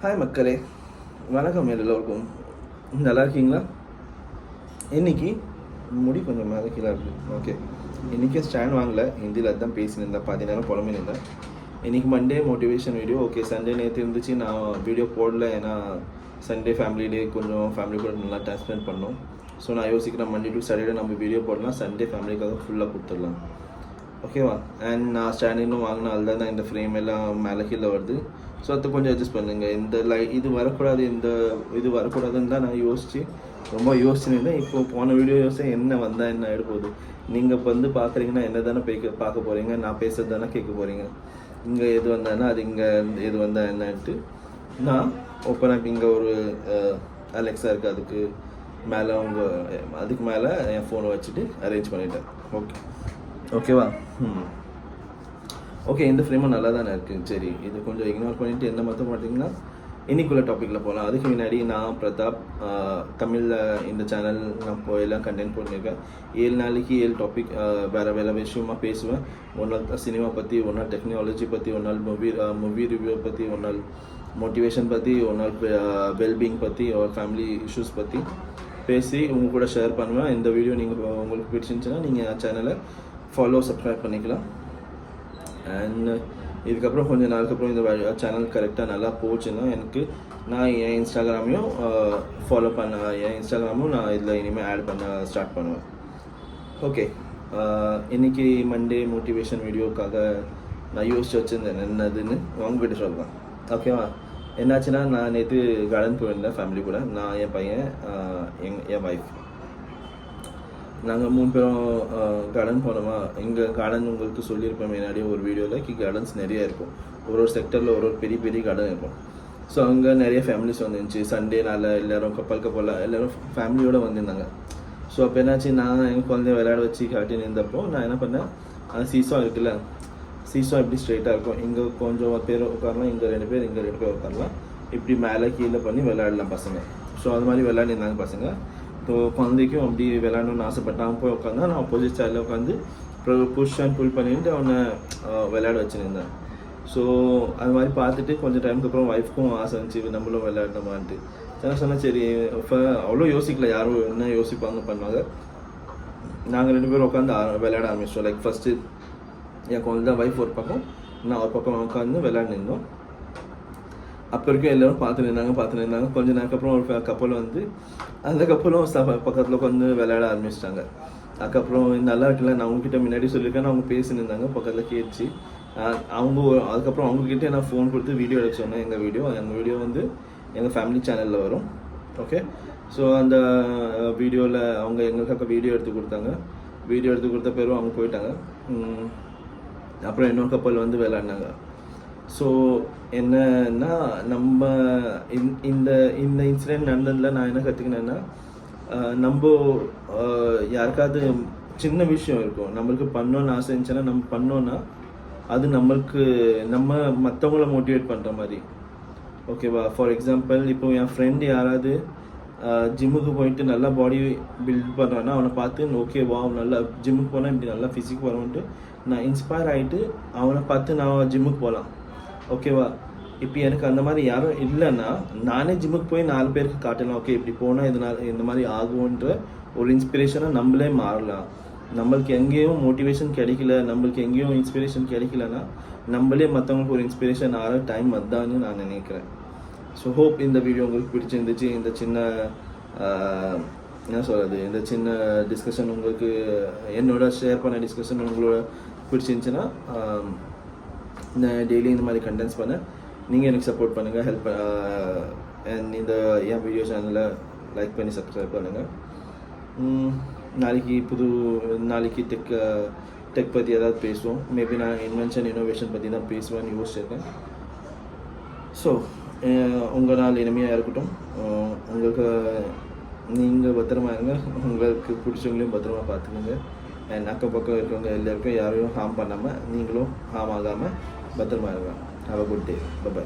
Hi மக்களே, வணக்கம் எல்லோருக்கும். நல்லா இருக்கீங்களா? இன்றைக்கி முடி கொஞ்சம் மேலே கீழே இருக்குது. ஓகே, இன்றைக்கி ஸ்டாண்ட் வாங்கலை, ஹிந்தியில் அதுதான் பேசினிருந்தேன், பாதி நேரம் புலம்பினிருந்தேன். இன்றைக்கி Monday motivation video. Okay, Sunday நேற்று இருந்துச்சு, நான் வீடியோ போடல. ஏன்னா சண்டே ஃபேமிலி டே, கொஞ்சம் ஃபேமிலி கூட நல்லா டைம் ஸ்பெண்ட் பண்ணோம். ஸோ நான் யோசிக்கிறேன், மண்டே டு சாட்டர்டே நம்ம வீடியோ போடலாம், சண்டே ஃபேமிலிக்காக ஃபுல்லாக கொடுத்துடலாம். ஓகேவா? அண்ட் நான் ஸ்டாண்ட் இன்னும் வாங்கினால தான் இந்த ஃப்ரேம் எல்லாம் மேலே கீழே வருது. ஸோ அதை கொஞ்சம் அட்ஜஸ்ட் பண்ணுங்கள். இந்த இது வரக்கூடாது, இது வரக்கூடாதுன்னு தான் நான் ரொம்ப யோசிச்சுருந்தேன். இப்போது போன வீடியோ என்ன வந்தால் என்ன ஆகிட போகுது. நீங்கள் இப்போ பார்க்குறீங்கன்னா என்ன தானே பார்க்க போகிறீங்க, நான் பேசுறது தானே கேட்க போகிறீங்க. இங்கே எது வந்தாங்கன்னா அது இங்கே எது வந்தால் என்னன்ட்டு நான் ஓப்பனாக இங்கே ஒரு அலெக்ஸா இருக்குது, அதுக்கு மேலே என் ஃபோனை வச்சுட்டு அரேஞ்ச் பண்ணிட்டேன். ஓகேவா? ஓகே, இந்த ஃப்ரேமும் நல்லா தானே இருக்குது. சரி, இது கொஞ்சம் இக்னோர் பண்ணிவிட்டு என்ன மாற்ற மாட்டிங்கன்னா இன்னைக்குள்ள டாப்பிக்கில் போகலாம். அதுக்கு முன்னாடி நான் பிரதாப், தமிழில் இந்த சேனல் நான் எல்லாம் கண்டென்ட் போட்டிருக்கேன். 7 நாளைக்கு 7 டாபிக் வேறு விஷயமாக பேசுவேன். ஒரு நாள் சினிமா பற்றி, ஒரு நாள் டெக்னாலஜி பற்றி, ஒரு நாள் மூவி ரிவ்யூ பற்றி, ஒரு நாள் மோட்டிவேஷன் பற்றி, ஒரு நாள் வெல்பீயிங் பற்றி, ஒரு ஃபேமிலி இஷ்யூஸ் பற்றி பேசி உங்கள் கூட ஷேர் பண்ணுவேன். இந்த வீடியோ உங்களுக்கு பிடிச்சிருந்துச்சுன்னா நீங்கள் சேனலை சப்ஸ்கிரைப் பண்ணிக்கலாம். அண்ட் இதுக்கப்புறம் கொஞ்சம் நாளுக்கு அப்புறம் இந்த சேனல் கரெக்டாக நல்லா போச்சுன்னா நான் என் இன்ஸ்டாகிராமையும் என் இன்ஸ்டாகிராமும் நான் இதில் இனிமேல் ஆட் பண்ண ஸ்டார்ட் பண்ணுவேன். ஓகே, இன்றைக்கி மண்டே மோட்டிவேஷன் வீடியோக்காக நான் யோசிச்சு வச்சுருந்தேன் என்னதுன்னு உங்ககிட்ட சொல்லலாம். ஓகேவா? என்னாச்சுன்னா, நான் நேற்று கார்டன் போயிருந்தேன் ஃபேமிலி கூட. நான், என் பையன், என் ஒய்ஃப், நாங்கள் 3 பேரும் கார்டன் போனோமா. இங்கே கார்டன் உங்களுக்கு சொல்லியிருப்பேன் முன்னாடி ஒரு வீடியோவில், கார்டன்ஸ் நிறைய இருக்கும். ஒரு செக்டரில் ஒரு பெரிய பெரிய கார்டன் இருக்கும். ஸோ அங்கே நிறைய ஃபேமிலிஸ் வந்துருந்துச்சு. சண்டே நாளில் எல்லோரும் கப்பலாக எல்லோரும் ஃபேமிலியோடு வந்திருந்தாங்க. ஸோ அப்போ என்னாச்சு, நான் எங்கள் குழந்தைய விளையாட வச்சு காட்டின்னு இருந்தப்போ நான் என்ன பண்ணேன், சீசா இருக்குல்ல, சீசா இப்படி ஸ்ட்ரைட்டாக இருக்கும். இங்கே கொஞ்சம் பேர் உட்காரலாம், இங்கே 2 பேர், இங்கே 2 பேர் உட்காரலாம். இப்படி மேலே கீழே பண்ணி விளையாடலாம் பசங்க. ஸோ அது மாதிரி விளையாடிருந்தாங்க பசங்க. ஸோ குழந்தைக்கும் அப்படி விளையாடணும்னு ஆசைப்பட்டான். போய் உட்காந்தா நான் ஆப்போசிட் சைடில் உட்காந்து புஷ் அண்ட் புல் பண்ணிட்டு அவனை விளையாட வச்சுருந்தேன். ஸோ அது மாதிரி பார்த்துட்டு கொஞ்சம் டைமுக்கு அப்புறம் ஒய்ஃப்க்கும் ஆசை இருந்துச்சு, நம்மளும் விளையாடணுமான்ட்டு. நான் சொன்னேன், சரி. இப்போ அவ்வளோ யோசிக்கல, யாரும் என்ன பண்ணுவாங்க. நாங்கள் 2 பேரும் உட்காந்து விளையாட ஆரம்பிச்சோம். லைக் ஃபஸ்ட்டு என் குழந்தை ஒய்ஃப் ஒரு பக்கம், நான் ஒரு பக்கம் உட்காந்து விளையாடிருந்தோம். அப்போ வரைக்கும் எல்லோரும் பார்த்துட்டு இருந்தாங்க. கொஞ்சம் நேரம் அப்புறம் ஒரு கப்பல் வந்து அந்த கப்பலும் பக்கத்தில் உட்காந்து விளையாட ஆரம்பிச்சிட்டாங்க. அதுக்கப்புறம் நல்லா இருக்குல்ல, நான் அவங்ககிட்ட முன்னாடி சொல்லியிருக்கேன், அவங்க பேசினிருந்தாங்க, பக்கத்தில் கேட்டுச்சு. அதுக்கப்புறம் அவங்கக்கிட்ட நான் ஃபோன் கொடுத்து வீடியோ எடுக்க சொன்னேன். எங்கள் வீடியோ வந்து எங்கள் ஃபேமிலி சேனலில் வரும். ஓகே, ஸோ அந்த வீடியோவில் அவங்க எங்களுக்காக வீடியோ எடுத்து கொடுத்தாங்க. வீடியோ எடுத்து கொடுத்த பேரும் அவங்க போயிட்டாங்க. அப்புறம் இன்னொரு கப்பல் வந்து விளையாடினாங்க. ஸோ என்னன்னா, நம்ம இந்த இன்சிடென்ட் நடந்ததில் நான் என்ன கற்றுக்கினேன்னா, நம்ம யாருக்காவது சின்ன விஷயம் இருக்கும், நம்மளுக்கு பண்ணோன்னு ஆசை இருந்துச்சுன்னா நம்ம பண்ணோன்னா அது நம்ம மற்றவங்கள மோட்டிவேட் பண்ணுற மாதிரி. ஓகேவா? ஃபார் எக்ஸாம்பிள், இப்போ என் ஃப்ரெண்டு யாராவது ஜிம்முக்கு போயிட்டு நல்லா பாடி பில்ட் பண்ணுறான்னா அவனை பார்த்து ஓகேவா, நல்லா ஜிம்முக்கு போனால் இப்படி நல்லா ஃபிசிக் வரும்ன்ட்டு நான் இன்ஸ்பயர் ஆகிட்டு அவனை பார்த்து நான் ஜிம்முக்கு போகலாம். ஓகேவா? இப்போ எனக்கு அந்த மாதிரி யாரும் இல்லைன்னா நானே ஜிம்முக்கு போய் 4 பேருக்கு காட்டலாம். ஓகே, இப்படி போனால் இந்த மாதிரி ஆகும்ன்ற ஒரு இன்ஸ்பிரேஷனாக நம்மளே மாறலாம். நம்மளுக்கு எங்கேயும் மோட்டிவேஷன் கிடைக்கல, நம்மளுக்கு எங்கேயும் இன்ஸ்பிரேஷன் கிடைக்கலன்னா நம்மளே மற்றவங்களுக்கு ஒரு இன்ஸ்பிரேஷன் ஆகிற டைம் அதுதான்னு நான் நினைக்கிறேன். ஸோ ஹோப் இந்த வீடியோ உங்களுக்கு பிடிச்சிருந்துச்சு. இந்த சின்ன என்ன சொல்கிறது, இந்த சின்ன டிஸ்கஷன் உங்களுக்கு, என்னோட ஷேர் பண்ண டிஸ்கஷன் உங்களோட பிடிச்சிருந்துச்சுன்னா டெய்லி இந்த மாதிரி கண்டென்ட்ஸ் பண்ண நீங்கள் எனக்கு சப்போர்ட் பண்ணுங்கள், ஹெல்ப். அண்ட் இந்த என் வீடியோ சேனலை லைக் பண்ணி சப்ஸ்கிரைப் பண்ணுங்கள். நாளைக்கு டெக் பற்றி ஏதாவது பேசுவோம். மேபி நான் இன்னோவேஷன் பற்றி தான் பேசுவேன்னு யோசிச்சிருக்கேன். ஸோ உங்கள் நாள் இனிமையாக இருக்கட்டும். உங்களுக்கு நீங்கள் பத்திரமா இருங்க, உங்களுக்கு பிடிச்சவங்களையும் பத்திரமா பார்த்துக்கோங்க. அண்ட் அக்கம் பக்கம் இருக்கவங்க எல்லாருக்கும் யாரையும் ஹார்ம் பண்ணாமல் நீங்களும் ஹார்ம் ஆகாமல் பத்திரமா இருங்க. Have a good day. By.